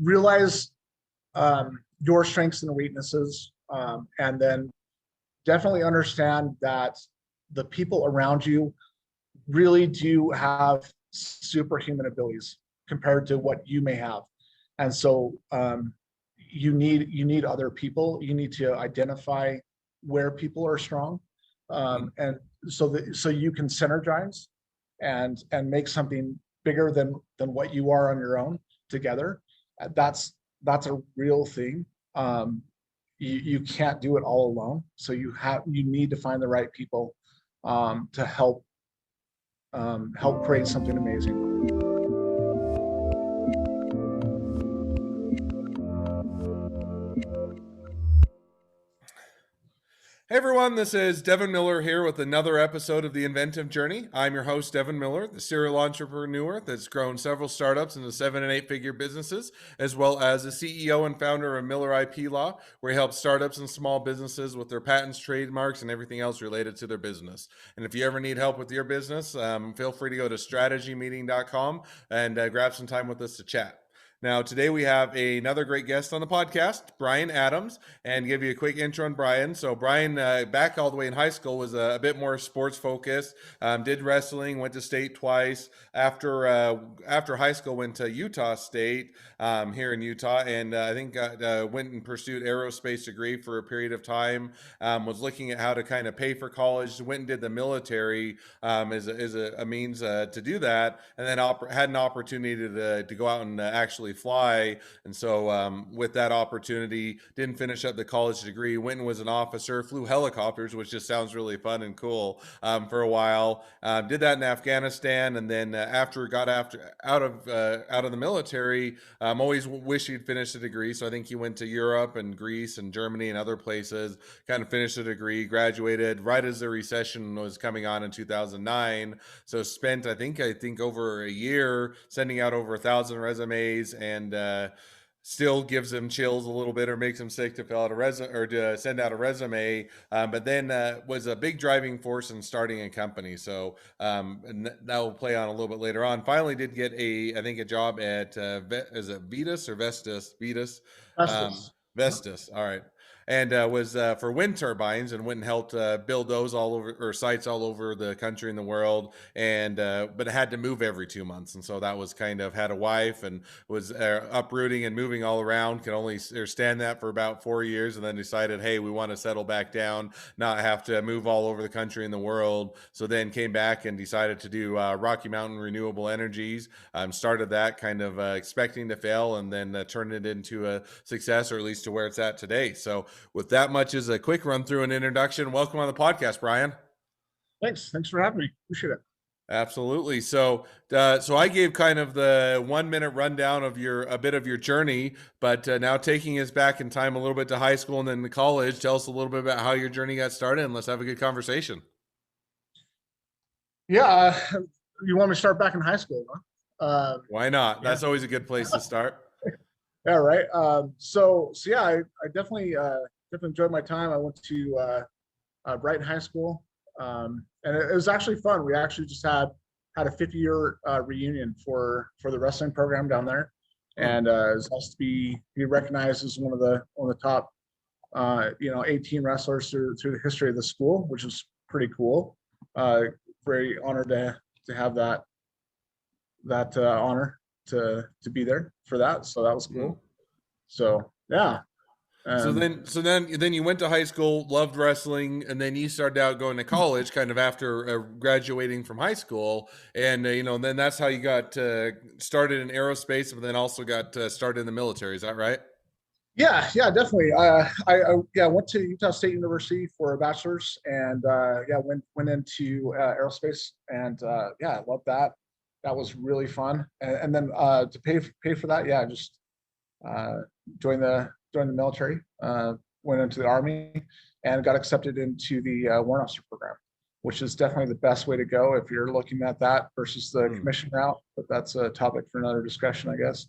realize your strengths and weaknesses, and then definitely understand that the people around you really do have superhuman abilities compared to what you may have. And so you need other people. You need to identify where people are strong, and so you can synergize and make something bigger than what you are on your own together. That's a real thing. You can't do it all alone. So you need to find the right people to help create something amazing. Hey everyone, this is Devin Miller here with another episode of the Inventive Journey. I'm your host, Devin Miller, the serial entrepreneur that's grown several startups into 7- and 8-figure businesses, as well as the CEO and founder of Miller IP Law, where he helps startups and small businesses with their patents, trademarks, and everything else related to their business. And if you ever need help with your business, feel free to go to strategymeeting.com and grab some time with us to chat. Now, today we have another great guest on the podcast, Brian Adams, and give you a quick intro on Brian. So Brian, back all the way in high school, was a bit more sports focused, did wrestling, went to state twice. After high school, went to Utah State here in Utah, and I think went and pursued aerospace degree for a period of time, was looking at how to kind of pay for college, went and did the military as a means to do that, and then had an opportunity to go out and actually fly. And so with that opportunity, didn't finish up the college degree, went and was an officer, flew helicopters, which just sounds really fun and cool, for a while. Did that in Afghanistan, and then after got out of the military, always wished he'd finished the degree. So I think he went to Europe and Greece and Germany and other places, kind of finished the degree, graduated right as the recession was coming on in 2009. So spent I think over a year sending out over 1,000 resumes, and still gives him chills a little bit or makes him sick to fill out a resume or to send out a resume. But then was a big driving force in starting a company. So and that will play on a little bit later on. Finally did get a job at is it Vetus or Vestas? Vetus. Vestas. All right. And was for wind turbines, and went and helped build those all over, or sites all over the country and the world. And but had to move every 2 months, and so that was kind of, had a wife and was uprooting and moving all around. Could only stand that for about 4 years, and then decided, hey, we want to settle back down, not have to move all over the country and the world. So then came back and decided to do Rocky Mountain Renewable Energies. Started that kind of expecting to fail, and then turned it into a success, or at least to where it's at today. So with that much as a quick run through and introduction, welcome on the podcast, Brian. Thanks for having me. Appreciate it. Absolutely. So I gave kind of the 1 minute rundown of a bit of your journey, but now taking us back in time a little bit to high school and then to college, tell us a little bit about how your journey got started, and let's have a good conversation. Yeah, you want me to start back in high school, huh? Why not? Yeah. That's always a good place to start. Yeah, right. So yeah, I definitely enjoyed my time. I went to Brighton High School, and it was actually fun. We actually just had a 50-year reunion for the wrestling program down there, and it was nice to be recognized as one of the top 18 wrestlers through the history of the school, which is pretty cool. Very honored to have that honor to be there for that. So that was cool. So yeah. So then you went to high school, loved wrestling, and then you started out going to college kind of after graduating from high school. And, then that's how you got started in aerospace, but then also got started in the military. Is that right? Yeah, definitely. I went to Utah State University for a bachelor's, and went into aerospace, and I loved that. That was really fun. And then to pay for that, just joined the military, went into the Army, and got accepted into the warrant officer program, which is definitely the best way to go if you're looking at that versus the commission route. But that's a topic for another discussion, I guess.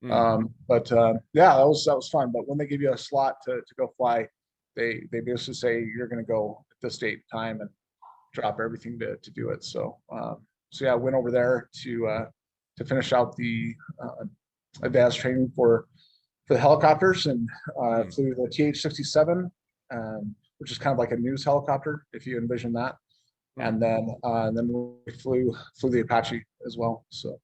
That was fun. But when they give you a slot to go fly, they basically say you're going to go at this date and time and drop everything to do it. So I went over there to finish out the advanced training for the helicopters, and Mm. flew the TH-67, which is kind of like a news helicopter, if you envision that. Mm. And then we flew the Apache as well. So,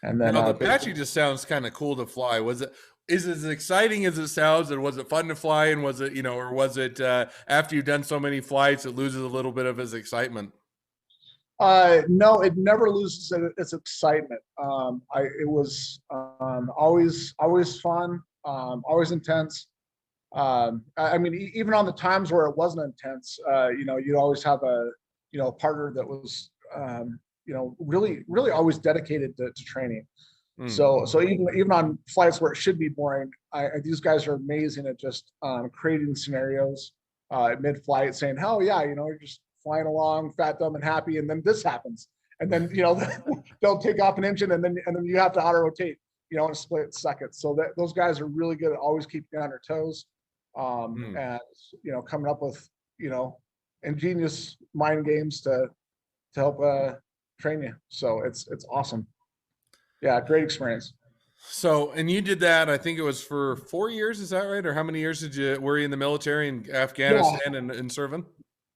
and then Now the basically, Apache just sounds kind of cool to fly. Was it is it as exciting as it sounds, and was it fun to fly? And was it or was it after you've done so many flights, it loses a little bit of its excitement? no, it never loses its excitement. It was always fun, always intense. I mean, even on the times where it wasn't intense, you'd always have a partner that was, really always dedicated to training. Mm. So even on flights where it should be boring, these guys are amazing at just creating scenarios mid-flight, saying, "Oh yeah, you're just flying along, fat, dumb, and happy," and then this happens, and then they'll take off an engine, and then you have to auto rotate, in a split second. So those guys are really good at always keeping you on their toes, Mm. and coming up with ingenious mind games to help train you. So it's awesome. Yeah, great experience. So, and you did that, I think it was for 4 years, is that right? Or how many years were you in the military in Yeah. Afghanistan and serving?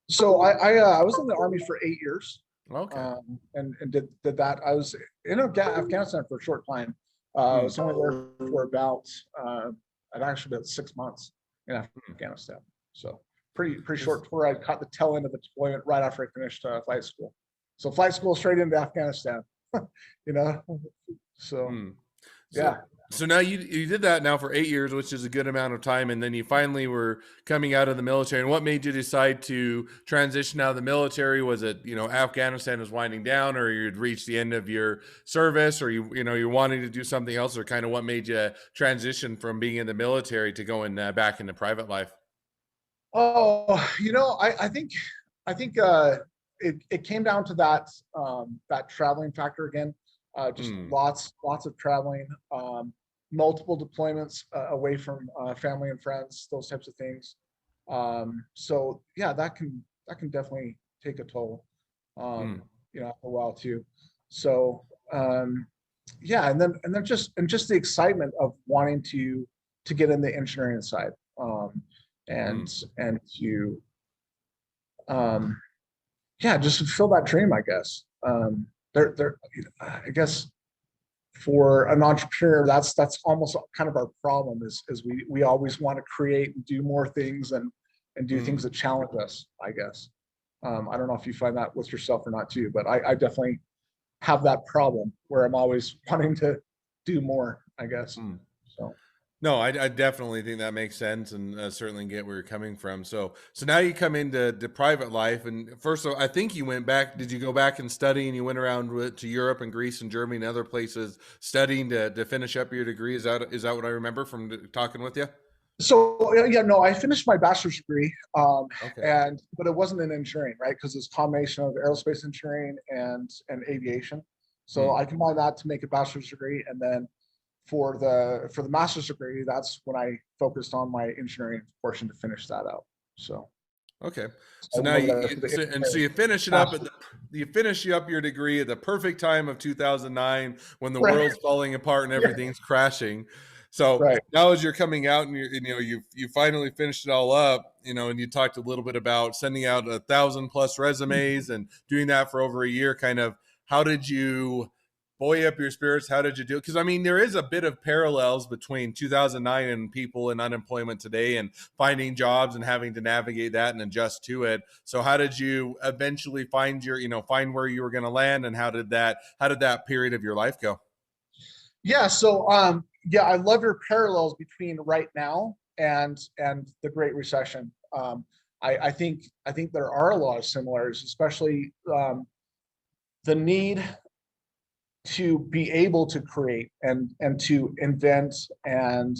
So I was in the Army for 8 years, Okay. and did that. I was in Afghanistan for a short time. I Mm. was only there for I'd actually been 6 months in Mm. Afghanistan. So pretty short tour. I caught the tail end of the deployment right after I finished flight school. So flight school straight into Afghanistan. you know, so Mm. So, yeah. so now you did that now for 8 years, which is a good amount of time, and then you finally were coming out of the military. And what made you decide to transition out of the military? Was it Afghanistan was winding down, or you'd reached the end of your service, or you're wanting to do something else, or kind of what made you transition from being in the military to going back into private life? Oh, I think it came down to that traveling factor again. Just Mm. lots of traveling, multiple deployments away from family and friends, those types of things. So yeah, that can definitely take a toll, Mm. after a while too. So yeah, and just the excitement of wanting to get in the engineering side, Mm. and to um, yeah, just fulfill that dream, I guess. There, I guess for an entrepreneur, that's almost kind of our problem is we always want to create and do more things and do things Mm. that challenge us, I guess. I don't know if you find that with yourself or not too, but I definitely have that problem where I'm always wanting to do more, I guess. Mm. So No, I definitely think that makes sense, and certainly get where you're coming from. So now you come into private life, and first of all, I think you went back. Did you go back and study, and you went around to Europe and Greece and Germany and other places studying to finish up your degree? Is that what I remember from talking with you? so yeah, no, I finished my bachelor's degree, Okay. and but it wasn't in engineering, right? Because it's a combination of aerospace engineering and aviation. So Hmm. I combined that to make a bachelor's degree, and then for the master's degree, that's when I focused on my engineering portion to finish that out. So Okay. I So now went over there for the so engineering you finish it up master's. you finish up your degree at the perfect time of 2009 when the Right. world's falling apart and Yeah. everything's crashing. So Right. now as you're coming out and you finally finished it all up, and you talked a little bit about sending out 1,000+ resumes and doing that for over a year. Kind of how did you buoy up your spirits? How did you do it? Because I mean, there is a bit of parallels between 2009 and people in unemployment today, and finding jobs and having to navigate that and adjust to it. So how did you eventually find where you were going to land, and how did that period of your life go? Yeah. So yeah, I love your parallels between right now and the Great Recession. I think there are a lot of similarities, especially the need to be able to create and to invent and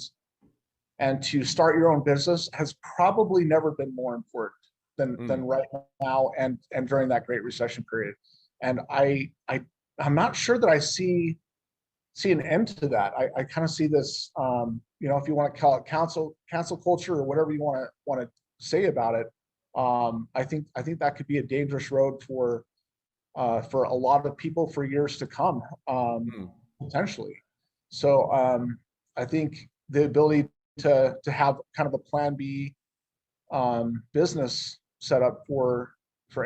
to start your own business has probably never been more important than Mm. right now and during that Great Recession period. And I'm not sure that I see an end to that. I kind of see this, if you want to call it cancel culture or whatever you want to say about it. I think that could be a dangerous road for a lot of people for years to come, Mm. potentially. So I think the ability to have kind of a plan B business set up for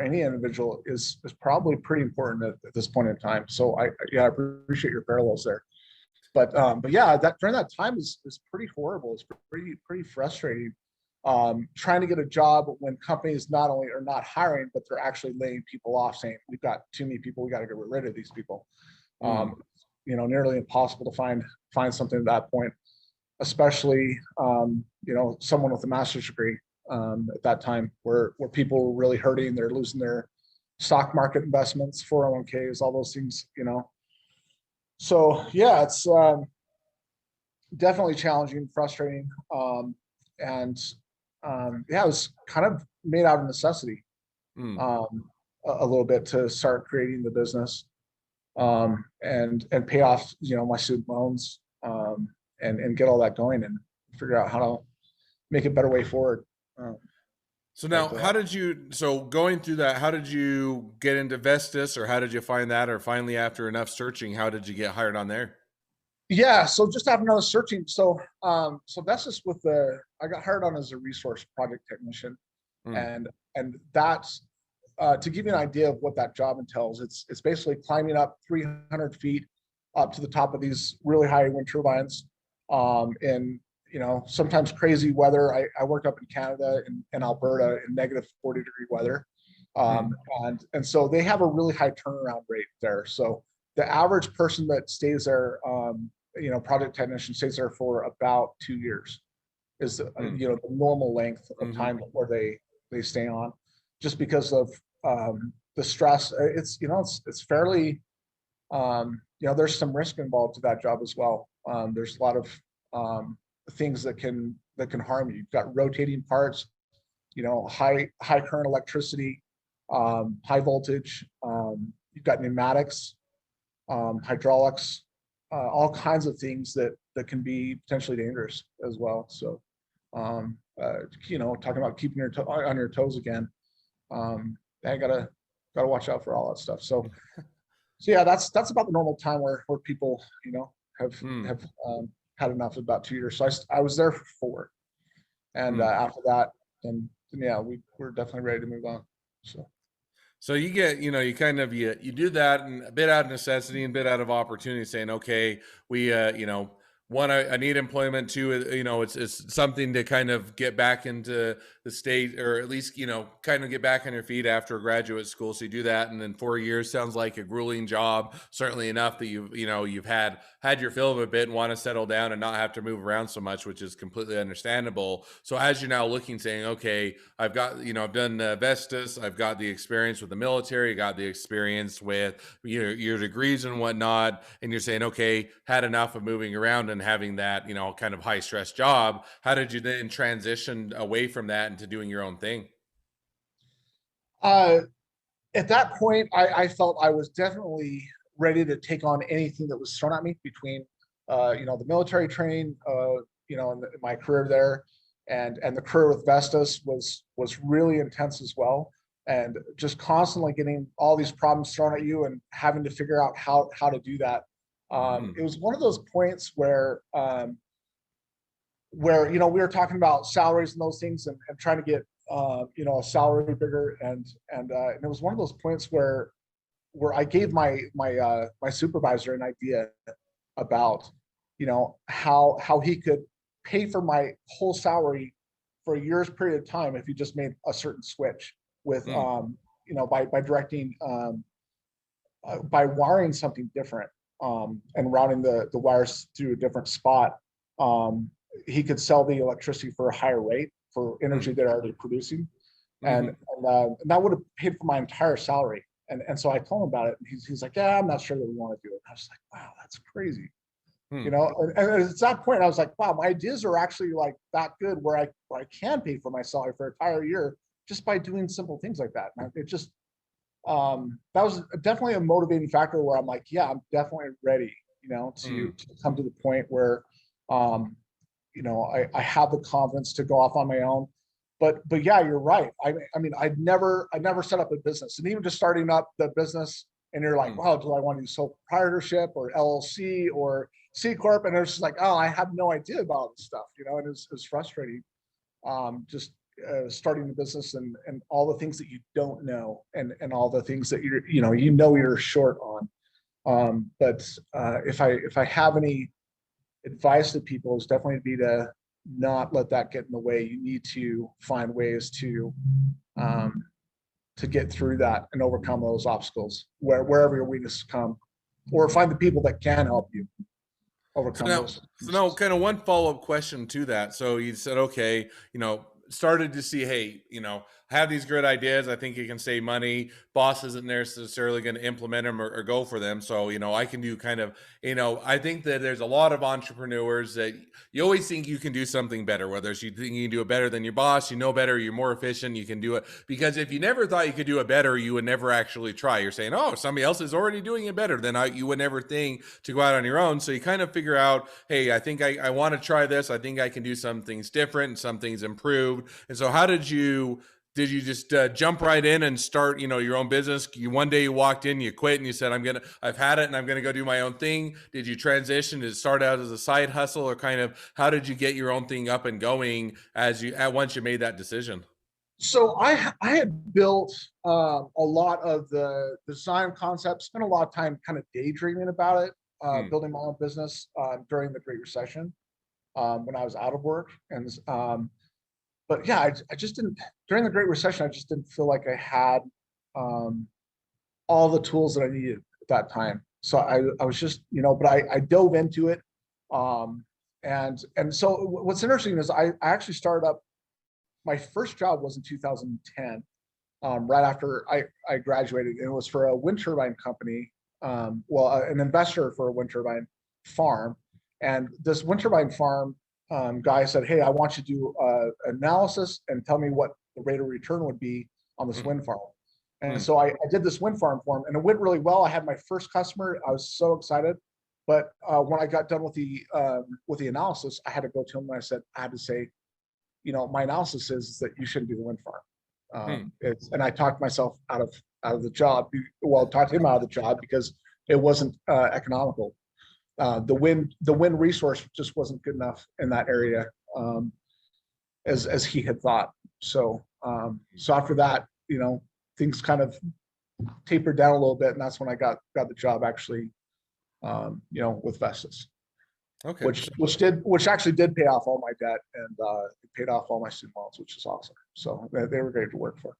any individual is probably pretty important at this point in time. So I appreciate your parallels there. But yeah, that during that time is pretty horrible. It's pretty frustrating. Trying to get a job when companies not only are not hiring, but they're actually laying people off, saying we've got too many people, we got to get rid of these people. Nearly impossible to find something at that point, especially someone with a master's degree at that time, where people were really hurting. They're losing their stock market investments, 401ks, all those things. So yeah, it's definitely challenging, frustrating, and yeah, it was kind of made out of necessity a little bit to start creating the business and pay off my student loans and get all that going and figure out how to make a better way forward. So now, going through that, how did you get into Vestas, or how did you find that, or finally after enough searching, how did you get hired on there? Yeah, so just after another searching, so that's just I got hired on as a resource project technician, and that's to give you an idea of what that job entails. It's basically climbing up 300 feet up to the top of these really high wind turbines, in sometimes crazy weather. I worked up in Canada in Alberta in negative 40-degree weather, and so they have a really high turnaround rate there. So the average person that stays there, project technician stays there for about 2 years is the normal length of time where they stay on, just because of the stress. It's fairly, there's some risk involved to that job as well. There's a lot of things that can harm you. You've got rotating parts, high current electricity, high voltage. You've got pneumatics, hydraulics, all kinds of things that can be potentially dangerous as well. So, talking about keeping on your toes again, I gotta watch out for all that stuff. So yeah, that's about the normal time where people, have had enough. About 2 years. So I was there for 4, and after that, then yeah, we're definitely ready to move on. So you get, you kind of, you do that, and a bit out of necessity and a bit out of opportunity, saying, okay, we, one, I need employment. Two, it's something to kind of get back into the state, or at least, kind of get back on your feet after graduate school. So you do that. And then 4 years sounds like a grueling job, certainly enough that you've had your fill of a bit and want to settle down and not have to move around so much, which is completely understandable. So as you're now looking, saying, okay, I've got, I've done Vestas, I've got the experience with the military, got the experience with your degrees and whatnot, and you're saying, okay, had enough of moving around and having that, kind of high stress job. How did you then transition away from that into doing your own thing? At that point, I felt I was definitely ready to take on anything that was thrown at me between, the military training, in my career there, and the career with Vestas was really intense as well. And just constantly getting all these problems thrown at you and having to figure out how to do that. It was one of those points where we were talking about salaries and those things, and trying to get a salary bigger, and it was one of those points where I gave my supervisor an idea about how he could pay for my whole salary for a year's period of time if he just made a certain switch with by directing by wiring something different, and routing the wires through a different spot. He could sell the electricity for a higher rate for energy they're already producing, and that would have paid for my entire salary. And so I told him about it, and he's like, yeah, I'm not sure that we want to do it. I was like, wow, that's crazy. And at that point I was like, wow, my ideas are actually like that good, where I can pay for my salary for an entire year just by doing simple things like that. And it just that was definitely a motivating factor where I'm like, yeah, I'm definitely ready, to come to the point where I have the confidence to go off on my own. But yeah, you're right. I mean, I'd never set up a business, and even just starting up the business, and you're like, wow, do I want to do sole proprietorship or LLC, or C corp, and it was just like, oh, I have no idea about all this stuff, and it was frustrating. Just starting the business and all the things that you don't know, and all the things that you're short on. But if I have any advice to people, is definitely to be to not let that get in the way. You need to find ways to get through that and overcome those obstacles wherever your weaknesses come, or find the people that can help you So overcome now, those. so now, kind of one follow up question to that. So you said, okay, started to see, hey, I have these great ideas. I think you can save money. Boss isn't necessarily going to implement them or go for them. So, I can do kind of, I think that there's a lot of entrepreneurs that you always think you can do something better, whether it's you think you can do it better than your boss, better, you're more efficient, you can do it. Because if you never thought you could do it better, you would never actually try. You're saying, oh, somebody else is already doing it better. Then you would never think to go out on your own. So you kind of figure out, hey, I think I want to try this. I think I can do some things different and some things improved. And so how did you just jump right in and start, your own business? One day you walked in, you quit, and you said, I've had it and I'm going to go do my own thing. Did you transition? Did it start out as a side hustle, or kind of how did you get your own thing up and going once you made that decision? So I had built a lot of the design concepts, spent a lot of time kind of daydreaming about it, building my own business during the Great Recession when I was out of work. And but yeah, I just didn't, during the Great Recession, I just didn't feel like I had all the tools that I needed at that time. So I was just, but I dove into it. And so what's interesting is I actually started up, my first job was in 2010, right after I graduated, and it was for a wind turbine company, an investor for a wind turbine farm. And this wind turbine farm guy said, hey, I want you to do analysis and tell me what the rate of return would be on this wind farm. And so I did this wind farm for him, and it went really well. I had my first customer. I was so excited. But when I got done with the analysis, I had to go to him and I had to say, my analysis is that you shouldn't do the wind farm. And I talked myself out of the job. Well, talked him out of the job because it wasn't economical. The wind resource just wasn't good enough in that area as he had thought. So after that, things kind of tapered down a little bit, and that's when I got the job actually, with Vestas. Okay. Which actually did pay off all my debt, and it paid off all my student loans, which is awesome. So they were great to work for.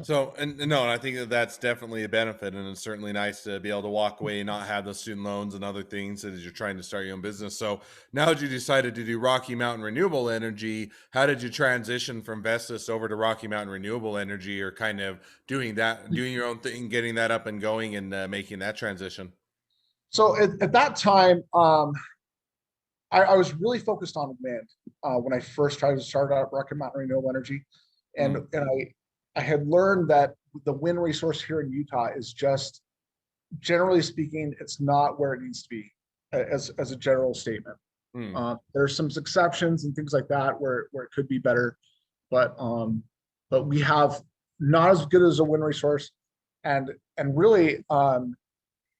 So, and I think that's definitely a benefit, and it's certainly nice to be able to walk away and not have those student loans and other things as you're trying to start your own business. So now that you decided to do Rocky Mountain Renewable Energy, how did you transition from Vestas over to Rocky Mountain Renewable Energy, or kind of doing your own thing, getting that up and going, and making that transition? So at that time, I was really focused on wind when I first tried to start out Rocky Mountain Renewable Energy, and I had learned that the wind resource here in Utah is just, generally speaking, it's not where it needs to be as a general statement. There's some exceptions and things like that where it could be better, but we have not as good as a wind resource, and really, in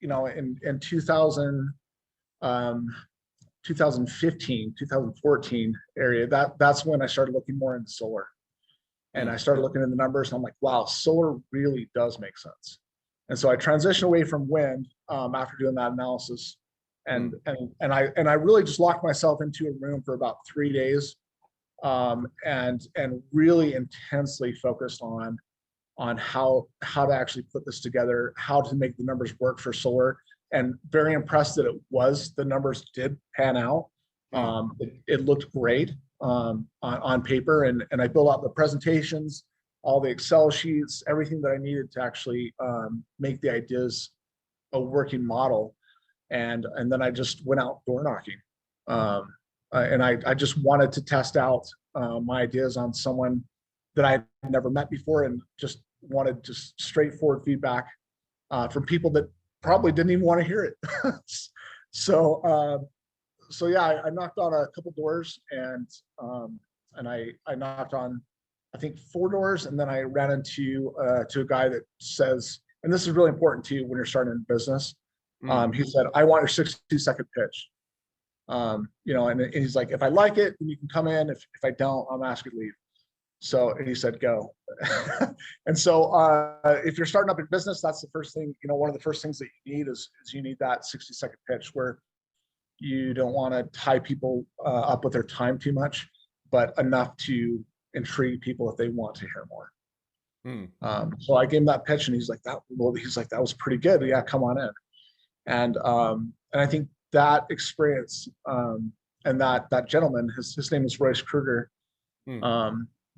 2015, 2014 area, that's when I started looking more into solar. And I started looking at the numbers, and I'm like, wow, solar really does make sense. And so I transitioned away from wind after doing that analysis, and I really just locked myself into a room for about 3 days, and really intensely focused on how to actually put this together, how to make the numbers work for solar, and very impressed that the numbers did pan out. It looked great on paper, and I built out the presentations, all the Excel sheets, everything that I needed to actually make the ideas a working model. And then I just went out door knocking, and I just wanted to test out my ideas on someone that I had never met before, and just wanted just straightforward feedback from people that probably didn't even want to hear it. So yeah, I knocked on a couple doors, and I knocked on, I think, 4 doors, and then I ran into to a guy that says, and this is really important to you when you're starting a business. He said, I want your 62-second pitch. You know, and he's like, if I like it, then you can come in. If I don't, I'm asking you to leave. So and he said, go. And so if you're starting up a business, that's the first thing, you know, one of the first things that you need is you need that 60-second pitch where you don't want to tie people up with their time too much, but enough to intrigue people if they want to hear more. So I gave him that pitch and he's like, that was pretty good. Yeah, come on in. And I think that experience and that gentleman, his name is Royce Kruger,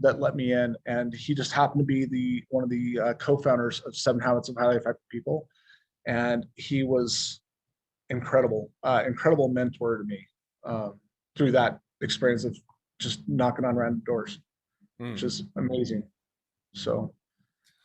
that let me in, and he just happened to be one of the co-founders of 7 Habits of Highly Effective People, and he was incredible mentor to me through that experience of just knocking on random doors, which is amazing. So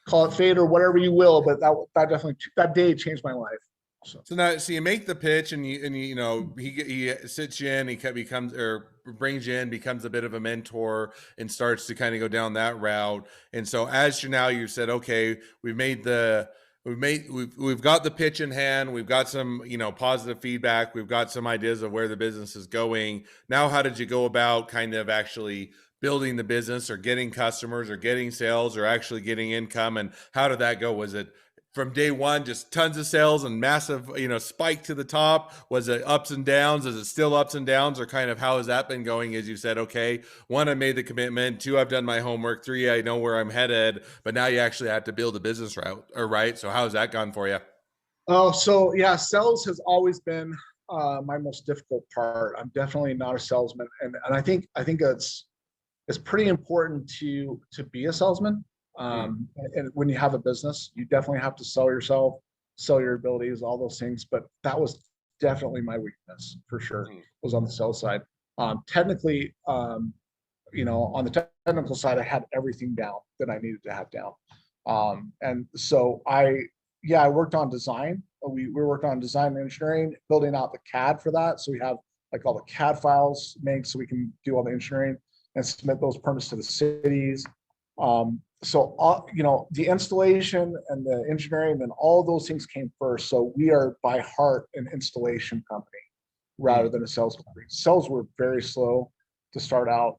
call it fate or whatever you will, but that definitely, that day changed my life. So now, so you make the pitch, and you know, he sits you in, he becomes, or brings you in, becomes a bit of a mentor, and starts to kind of go down that route. And so as you said, okay, we've got the pitch in hand, we've got some, you know, positive feedback, we've got some ideas of where the business is going. Now, how did you go about kind of actually building the business, or getting customers, or getting sales, or actually getting income? And how did that go? Was it from day one just tons of sales and massive, you know, spike to the top? Was it ups and downs? Is it still ups and downs? Or kind of how has that been going as you said, okay, 1, I made the commitment, 2, I've done my homework, 3, I know where I'm headed, but now you actually have to build a business route, or right? So how's that gone for you? Oh, so yeah, sales has always been my most difficult part. I'm definitely not a salesman, and I think it's pretty important to be a salesman. And when you have a business, you definitely have to sell yourself, sell your abilities, all those things. But that was definitely my weakness for sure, was on the sales side. Technically, you know, on the technical side, I had everything down that I needed to have down. And so I worked on design. We worked on design and engineering, building out the CAD for that. So we have like all the CAD files made so we can do all the engineering and submit those permits to the cities. You know, the installation and the engineering and all those things came first. So we are by heart an installation company rather than a sales company. Sales were very slow to start out.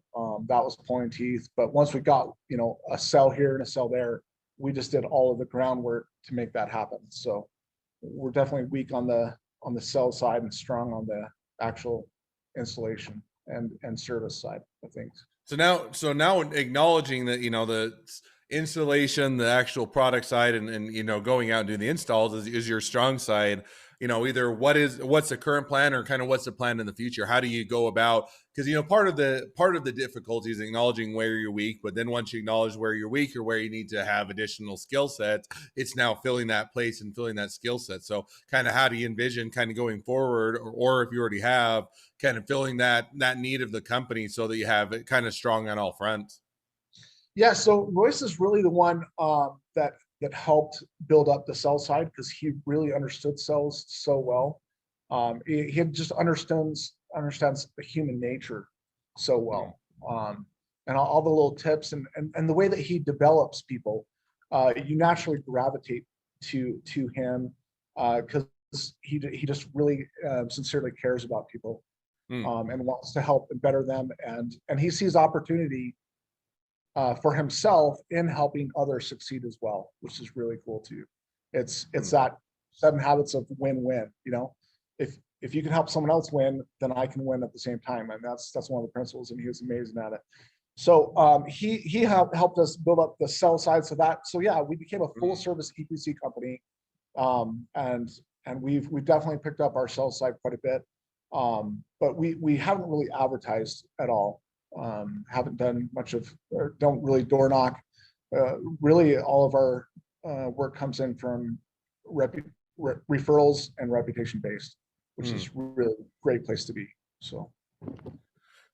That was pulling teeth. But once we got, you know, a sell here and a sell there, we just did all of the groundwork to make that happen. So we're definitely weak on the sales side and strong on the actual installation and service side of things. So now acknowledging that, you know, the installation, the actual product side, and you know, going out and doing the installs is your strong side. You know, either what's the current plan, or kind of what's the plan in the future? How do you go about, because, you know, part of the difficulty is acknowledging where you're weak, but then once you acknowledge where you're weak or where you need to have additional skill sets, it's now filling that place and filling that skill set. So kind of how do you envision kind of going forward, or if you already have, kind of filling that need of the company so that you have it kind of strong on all fronts? Yeah, so Royce is really the one that helped build up the sales side, because he really understood sales so well. He just understands the human nature so well, and all the little tips and the way that he develops people. You naturally gravitate to him because he just really sincerely cares about people, and wants to help and better them, and he sees opportunity for himself in helping others succeed as well, which is really cool too. It's that 7 habits of win-win. You know, if you can help someone else win, then I can win at the same time, and that's one of the principles, and he was amazing at it. So he helped us build up the sell side. So yeah, we became a full service EPC company, and we've definitely picked up our sell side quite a bit, but we haven't really advertised at all. Haven't done much of, or don't really door knock. Really, all of our work comes in from referrals and reputation based, which is really a great place to be. So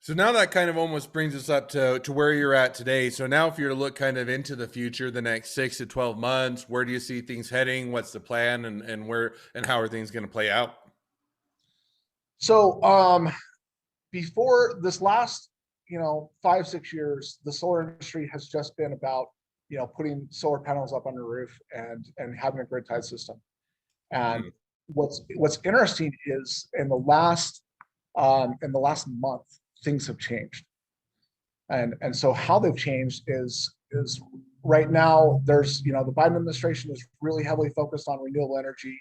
now that kind of almost brings us up to where you're at today. So now, if you're to look kind of into the future, the next 6 to 12 months, where do you see things heading? What's the plan, and where and how are things going to play out? So before this last, you know, 5-6 years, the solar industry has just been about, you know, putting solar panels up on the roof and having a grid tied system. And what's interesting is in the last in the last month, things have changed. And so how they've changed is right now there's, the Biden administration is really heavily focused on renewable energy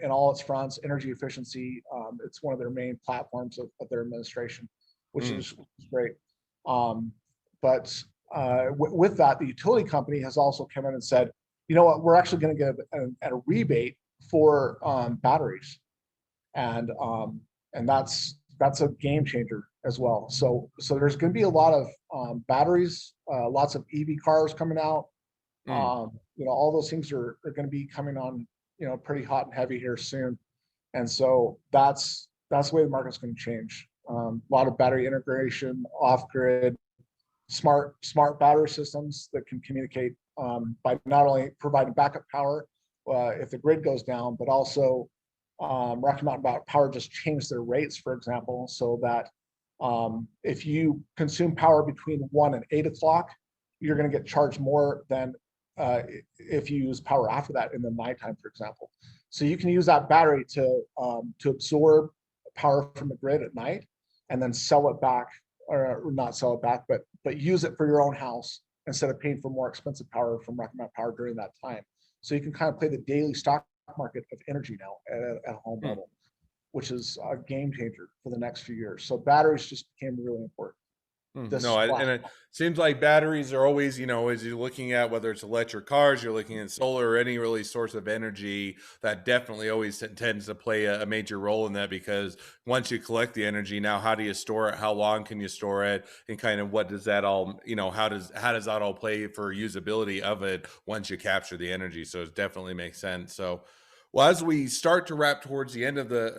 in all its fronts, energy efficiency. It's one of their main platforms of their administration, which is great. But with that, the utility company has also come in and said, you know what, we're actually going to give a rebate for batteries, and that's a game changer as well. So there's going to be a lot of batteries, lots of EV cars coming out. All those things are going to be coming on, pretty hot and heavy here soon. And so that's the way the market's going to change. A lot of battery integration, off grid, smart battery systems that can communicate by not only providing backup power if the grid goes down, but also Rocky Mountain Power just changed their rates, for example, so that if you consume power between 1 and 8 o'clock, you're going to get charged more than if you use power after that in the nighttime, for example. So you can use that battery to absorb power from the grid at night and then sell it back, or not sell it back, but use it for your own house instead of paying for more expensive power from Rocky Mountain Power during that time. So you can kind of play the daily stock market of energy now at a home level, which is a game changer for the next few years. So batteries just became really important. And it seems like batteries are always, as you're looking at whether it's electric cars, you're looking at solar or any really source of energy, that definitely always tends to play a major role in that, because once you collect the energy, now how do you store it? How long can you store it? And kind of what does that all, how does that all play for usability of it once you capture the energy? So it definitely makes sense. So, well, as we start to wrap towards the end of the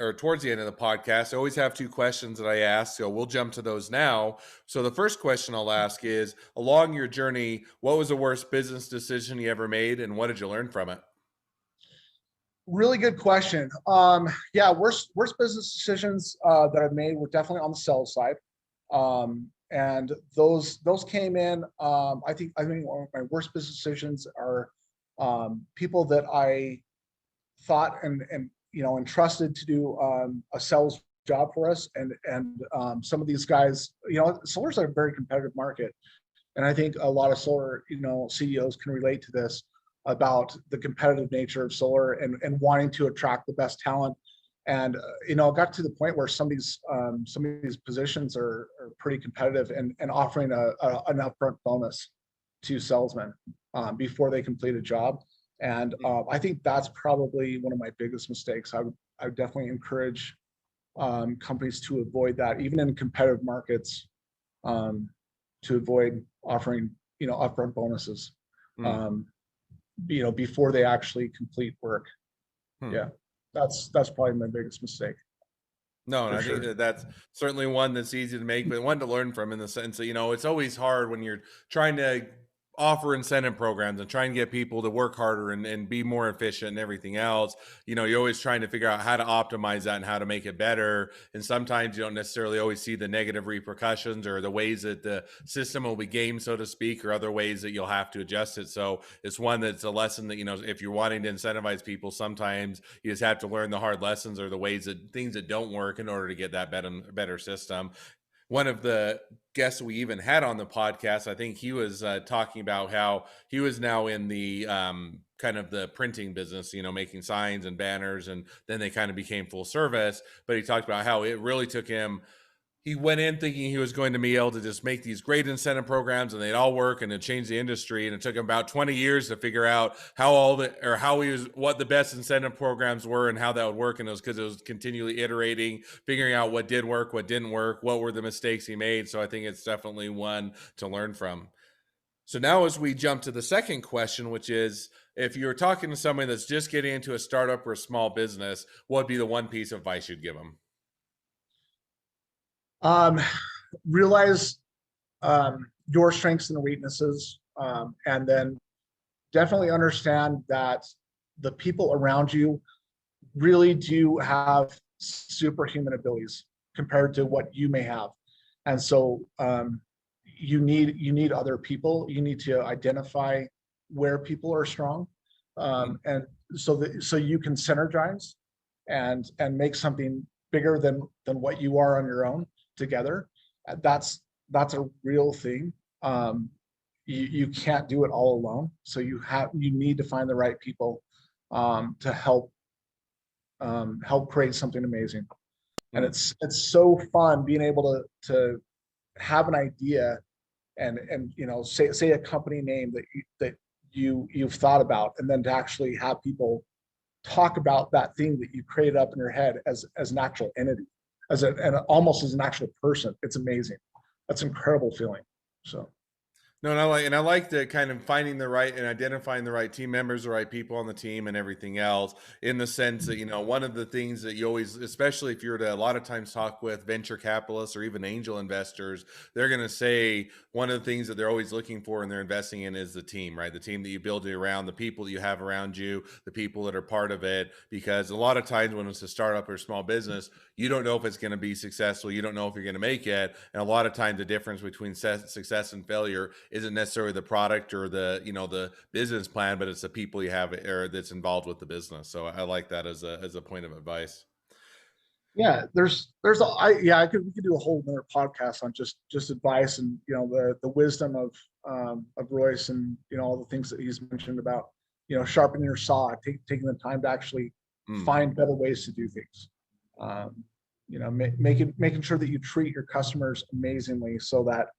podcast, I always have 2 questions that I ask. So we'll jump to those now. So the first question I'll ask is, along your journey, what was the worst business decision you ever made, and what did you learn from it? Really good question. Worst business decisions that I've made were definitely on the sales side. And those came in. I think one of my worst business decisions are people that I thought and entrusted to do a sales job for us, and some of these guys, solar's a very competitive market, and I think a lot of solar CEOs can relate to this about the competitive nature of solar and wanting to attract the best talent. And it got to the point where some of these positions are pretty competitive, and offering an upfront bonus to salesmen before they complete a job. And I think that's probably one of my biggest mistakes. I would definitely encourage companies to avoid that, even in competitive markets, to avoid offering upfront bonuses before they actually complete work. Yeah, that's probably my biggest mistake. No, and I think that's certainly one that's easy to make, but one to learn from, in the sense that, it's always hard when you're trying to offer incentive programs and try and get people to work harder and be more efficient and everything else. You're always trying to figure out how to optimize that and how to make it better. And sometimes you don't necessarily always see the negative repercussions or the ways that the system will be gamed, so to speak, or other ways that you'll have to adjust it. So it's one that's a lesson that, if you're wanting to incentivize people, sometimes you just have to learn the hard lessons or the ways that things that don't work in order to get that better system. One of the guests we even had on the podcast, I think he was talking about how he was now in the kind of the printing business, making signs and banners, and then they kind of became full service. But he talked about how it really took him. He went in thinking he was going to be able to just make these great incentive programs and they'd all work and it'd change the industry. And it took him about 20 years to figure out what the best incentive programs were and how that would work. And it was because it was continually iterating, figuring out what did work, what didn't work, what were the mistakes he made. So I think it's definitely one to learn from. So now as we jump to the second question, which is, if you're talking to somebody that's just getting into a startup or a small business, what would be the one piece of advice you'd give them? Realize your strengths and weaknesses, and then definitely understand that the people around you really do have superhuman abilities compared to what you may have. And so you need other people. You need to identify where people are strong, and so you can synergize and make something bigger than what you are on your own together. That's a real thing. You can't do it all alone. So you need to find the right people to help create something amazing. And Mm. it's so fun being able to have an idea and say a company name that you've thought about, and then to actually have people talk about that thing that you created up in your head as an actual entity, and almost as an actual person. It's amazing. That's an incredible feeling. So No, and I like the kind of finding the right and identifying the right team members, the right people on the team, and everything else. In the sense that one of the things that you always, especially if you're to a lot of times talk with venture capitalists or even angel investors, they're going to say one of the things that they're always looking for and they're investing in is the team, right? The team that you build it around, the people that you have around you, the people that are part of it. Because a lot of times when it's a startup or a small business, you don't know if it's going to be successful. You don't know if you're going to make it. And a lot of times the difference between success and failure isn't necessarily the product or the business plan, but it's the people you have or that's involved with the business. So I like that as a point of advice. yeah, I could we could do a whole another podcast on just advice and the wisdom of Royce, and all the things that he's mentioned about sharpening your saw, taking the time to actually Mm. find better ways to do things. Making sure that you treat your customers amazingly so that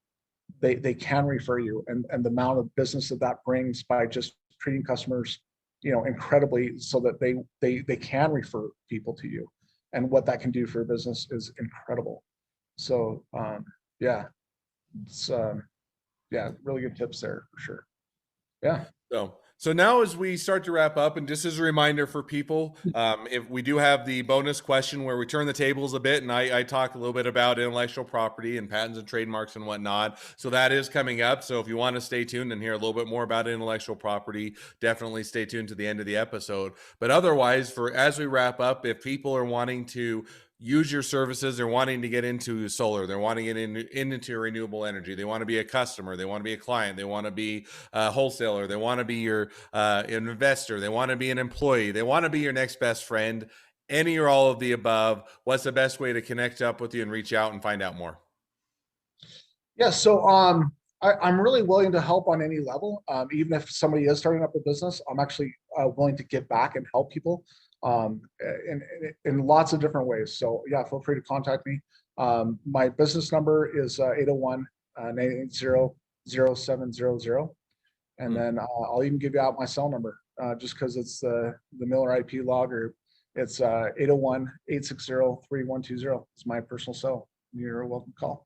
they can refer you, and the amount of business that brings by just treating customers incredibly, so that they can refer people to you, and what that can do for a business is incredible. So yeah, it's really good tips there for sure. Yeah. So now as we start to wrap up, and just as a reminder for people, if we do have the bonus question where we turn the tables a bit, and I talk a little bit about intellectual property and patents and trademarks and whatnot. So that is coming up. So if you want to stay tuned and hear a little bit more about intellectual property, definitely stay tuned to the end of the episode. But otherwise, as we wrap up, if people are wanting to use your services, they're wanting to get into solar, they're wanting to get into renewable energy, they want to be a customer, they want to be a client, they want to be a wholesaler, they want to be your an investor, they want to be an employee, they want to be your next best friend, any or all of the above, what's the best way to connect up with you and reach out and find out more? Yeah, so I'm really willing to help on any level. Even if somebody is starting up a business, I'm actually willing to give back and help people um, in lots of different ways. So yeah, feel free to contact me. My business number is 801 980 0700. And Hmm. then I'll even give you out my cell number just because it's the Miller IP logger. It's 801 860 3120. It's my personal cell. You're welcome to call.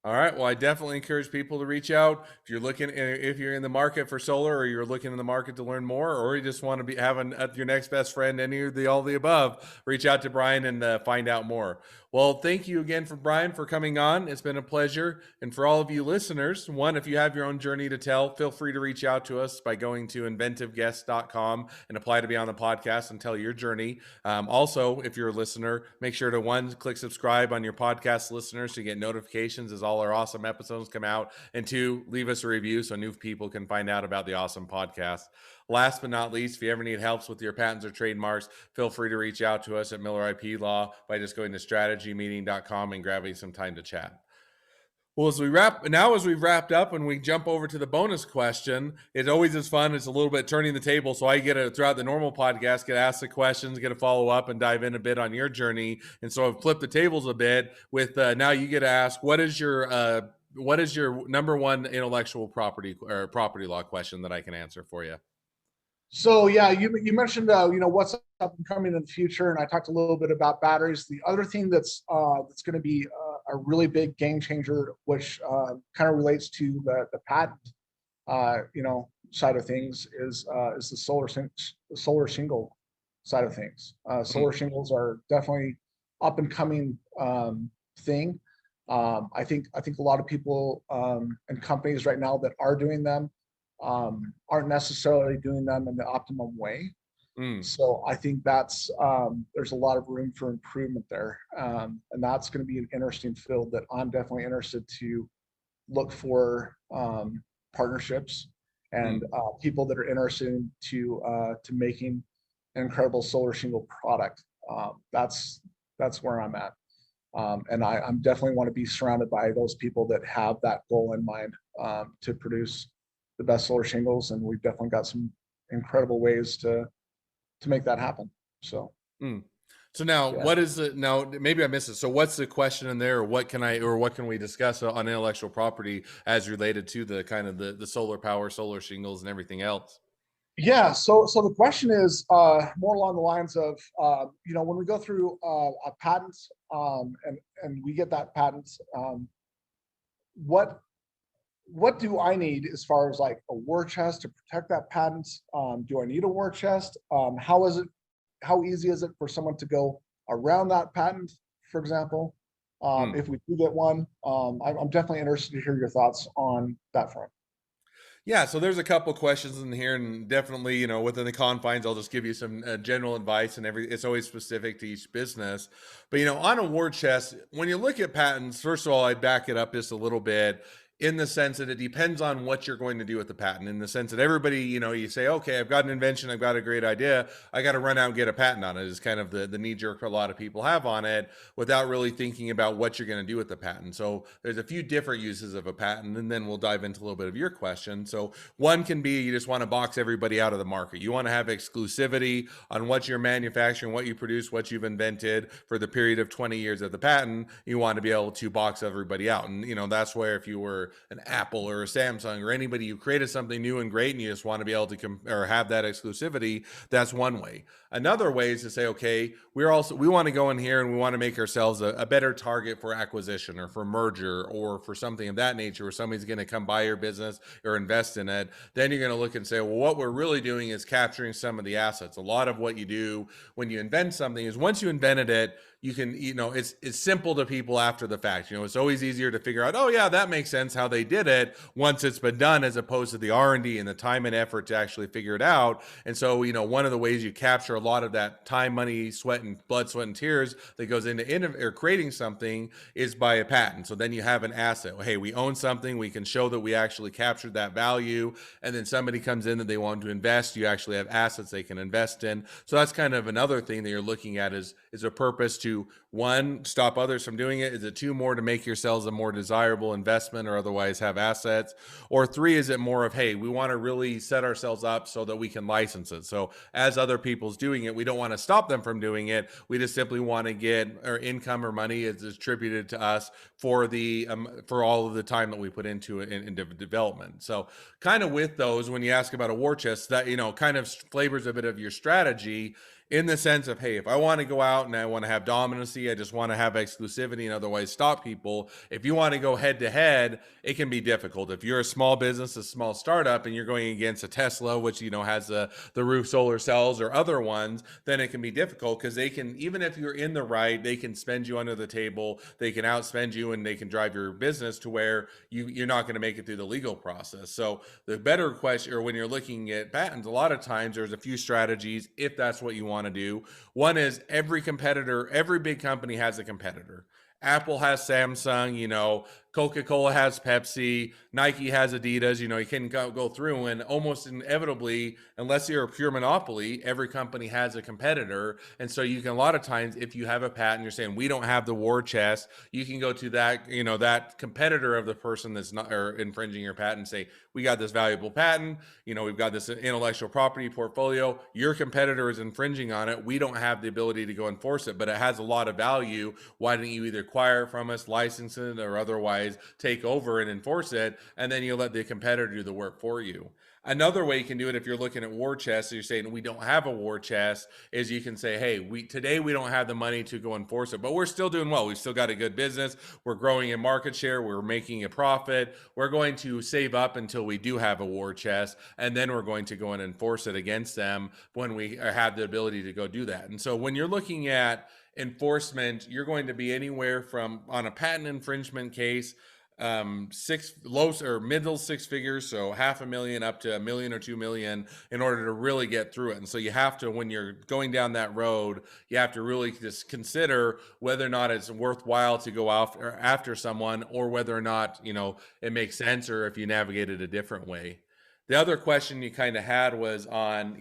All right. Well, I definitely encourage people to reach out if you're in the market for solar, or you're looking in the market to learn more, or you just want to be having your next best friend, any of the all the above. Reach out to Brian and find out more. Well, thank you again for Brian for coming on. It's been a pleasure. And for all of you listeners, if you have your own journey to tell, feel free to reach out to us by going to inventiveguest.com and apply to be on the podcast and tell your journey. Also, if you're a listener, make sure to click subscribe on your podcast listeners to get notifications as all our awesome episodes come out, and two, leave us a review so new people can find out about the awesome podcast. Last but not least, if you ever need help with your patents or trademarks, feel free to reach out to us at Miller IP Law by just going to strategymeeting.com and grabbing some time to chat. Well, as we've wrapped up and we jump over to the bonus question, it always is fun. It's a little bit turning the table. So I throughout the normal podcast, get asked the questions, get a follow up and dive in a bit on your journey. And so I've flipped the tables a bit with now you get to ask, what is your number one intellectual property or property law question that I can answer for you? So yeah, you mentioned what's up and coming in the future, and I talked a little bit about batteries. The other thing that's going to be a really big game changer, which kind of relates to the patent side of things, is the solar shingle side of things. Solar shingles are definitely up and coming thing. I think a lot of people and companies right now that are doing them aren't necessarily doing them in the optimum way. Mm. So I think there's a lot of room for improvement there, and that's going to be an interesting field that I'm definitely interested to look for partnerships and Mm. people that are interested to making an incredible solar shingle product. That's That's where I'm at. And I'm definitely want to be surrounded by those people that have that goal in mind, to produce the best solar shingles. And we've definitely got some incredible ways to make that happen. So Mm. So now, yeah. what is it? Now, maybe I missed it. So, what's the question in there? Or what can we discuss on intellectual property as related to the kind of the solar power, solar shingles, and everything else? Yeah, so the question is more along the lines of when we go through a patent, and we get that patent, what what do I need as far as like a war chest to protect that patent? Do I need a war chest? How easy is it for someone to go around that patent, for example, Hmm. if we do get one? I'm definitely interested to hear your thoughts on that front. Yeah, so there's a couple questions in here, and definitely, within the confines, I'll just give you some general advice, and it's always specific to each business. But on a war chest, when you look at patents, first of all, I'd back it up just a little bit in the sense that it depends on what you're going to do with the patent. In the sense that everybody, you say, okay, I've got an invention, I've got a great idea, I got to run out and get a patent on it. Is kind of the knee jerk a lot of people have on it without really thinking about what you're going to do with the patent. So there's a few different uses of a patent, and then we'll dive into a little bit of your question. So one can be you just want to box everybody out of the market. You want to have exclusivity on what you're manufacturing, what you produce, what you've invented for the period of 20 years of the patent. You want to be able to box everybody out. And, that's where if you were an Apple or a Samsung or anybody who created something new and great and you just want to be able to or have that exclusivity, that's one way. Another way is to say, okay, we want to go in here and we want to make ourselves a better target for acquisition or for merger or for something of that nature where somebody's going to come buy your business or invest in it. Then you're going to look and say, well, what we're really doing is capturing some of the assets. A lot of what you do when you invent something is once you invented it, you can, it's simple to people after the fact. It's always easier to figure out, oh yeah, that makes sense how they did it once it's been done, as opposed to the R&D and the time and effort to actually figure it out. And so, one of the ways you capture a lot of that time, money, sweat, and blood, sweat, and tears that goes into or creating something is by a patent. So then you have an asset. Hey, we own something. We can show that we actually captured that value. And then somebody comes in that they want to invest. You actually have assets they can invest in. So that's kind of another thing that you're looking at is a purpose to one, stop others from doing it? Is it two, more to make yourselves a more desirable investment or otherwise have assets? Or three, is it more of, hey, we want to really set ourselves up so that we can license it? So as other people's doing it, we don't want to stop them from doing it. We just simply want to get our income or money is distributed to us for for all of the time that we put into it in development. So kind of with those, when you ask about a war chest, that, kind of flavors a bit of your strategy in the sense of, hey, if I want to go out and I want to have dominancy, I just want to have exclusivity and otherwise stop people. If you want to go head to head, it can be difficult. If you're a small business, a small startup, and you're going against a Tesla, which, has the roof solar cells or other ones, then it can be difficult because they can, even if you're in the right, they can spend you under the table, they can outspend you, and they can drive your business to where you're not going to make it through the legal process. So the better question, or when you're looking at patents, a lot of times there's a few strategies if that's what you want to do. One is every big company has a competitor. Apple has Samsung, Coca-Cola has Pepsi, Nike has Adidas, you can go through and almost inevitably, unless you're a pure monopoly, every company has a competitor. And so you can, a lot of times, if you have a patent, you're saying, we don't have the war chest, you can go to that, that competitor of the person that's not or infringing your patent and say, we got this valuable patent, we've got this intellectual property portfolio, your competitor is infringing on it, we don't have the ability to go enforce it, but it has a lot of value. Why don't you either acquire it from us, license it, or otherwise take over and enforce it, and then you let the competitor do the work for you. Another way you can do it if you're looking at war chests, you're saying we don't have a war chest, is you can say, hey, today we don't have the money to go enforce it, but we're still doing well. We've still got a good business. We're growing in market share. We're making a profit. We're going to save up until we do have a war chest, and then we're going to go and enforce it against them when we have the ability to go do that. And so when you're looking at enforcement, you're going to be anywhere from, on a patent infringement case, six low or middle six figures, so $500,000 up to $1 million or $2 million in order to really get through it. And so you have to, when you're going down that road, you have to really just consider whether or not it's worthwhile to go after someone, or whether or not, it makes sense, or if you navigate it a different way. The other question you kind of had was on,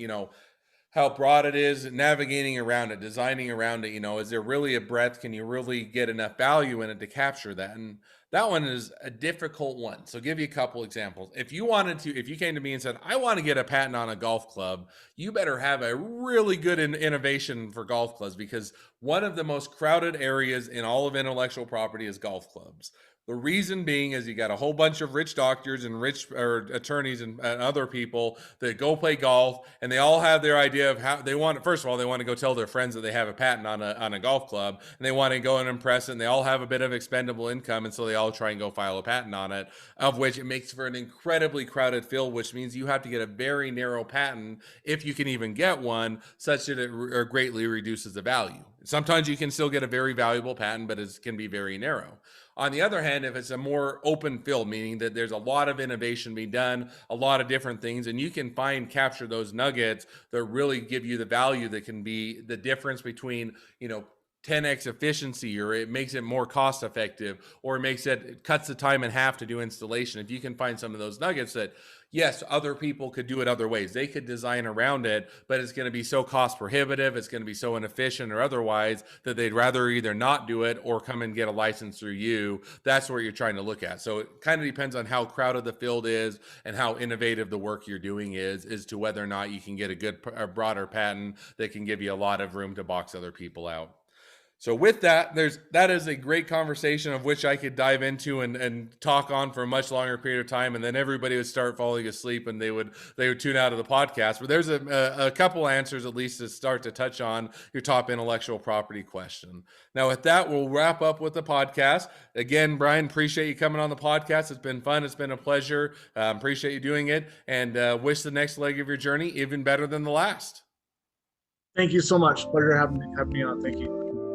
how broad it is, navigating around it, designing around it. Is there really a breadth? Can you really get enough value in it to capture that? And that one is a difficult one. So, give you a couple examples. If you came to me and said, I want to get a patent on a golf club, you better have a really good innovation for golf clubs, because one of the most crowded areas in all of intellectual property is golf clubs. The reason being is you got a whole bunch of rich doctors and rich or attorneys and other people that go play golf, and they all have their idea of how they want. First of all, they want to go tell their friends that they have a patent on a golf club, and they want to go and impress it. And they all have a bit of expendable income, and so they all try and go file a patent on it. Of which it makes for an incredibly crowded field, which means you have to get a very narrow patent if you can even get one, such that it greatly reduces the value. Sometimes you can still get a very valuable patent, but it can be very narrow. On the other hand, if it's a more open field, meaning that there's a lot of innovation being done, a lot of different things, and you can capture those nuggets that really give you the value that can be the difference between, 10x efficiency, or it makes it more cost effective, or it cuts the time in half to do installation. If you can find some of those nuggets that, yes, other people could do it other ways, they could design around it, but it's going to be so cost prohibitive, it's going to be so inefficient or otherwise, that they'd rather either not do it or come and get a license through you. That's what you're trying to look at. So it kind of depends on how crowded the field is and how innovative the work you're doing is as to whether or not you can get a broader patent that can give you a lot of room to box other people out. So with that, that is a great conversation of which I could dive into and talk on for a much longer period of time, and then everybody would start falling asleep and they would tune out of the podcast. But there's a couple answers at least to start to touch on your top intellectual property question. Now with that, we'll wrap up with the podcast. Again, Brian, appreciate you coming on the podcast. It's been fun. It's been a pleasure. Appreciate you doing it, and wish the next leg of your journey even better than the last. Thank you so much. Pleasure having me on. Thank you.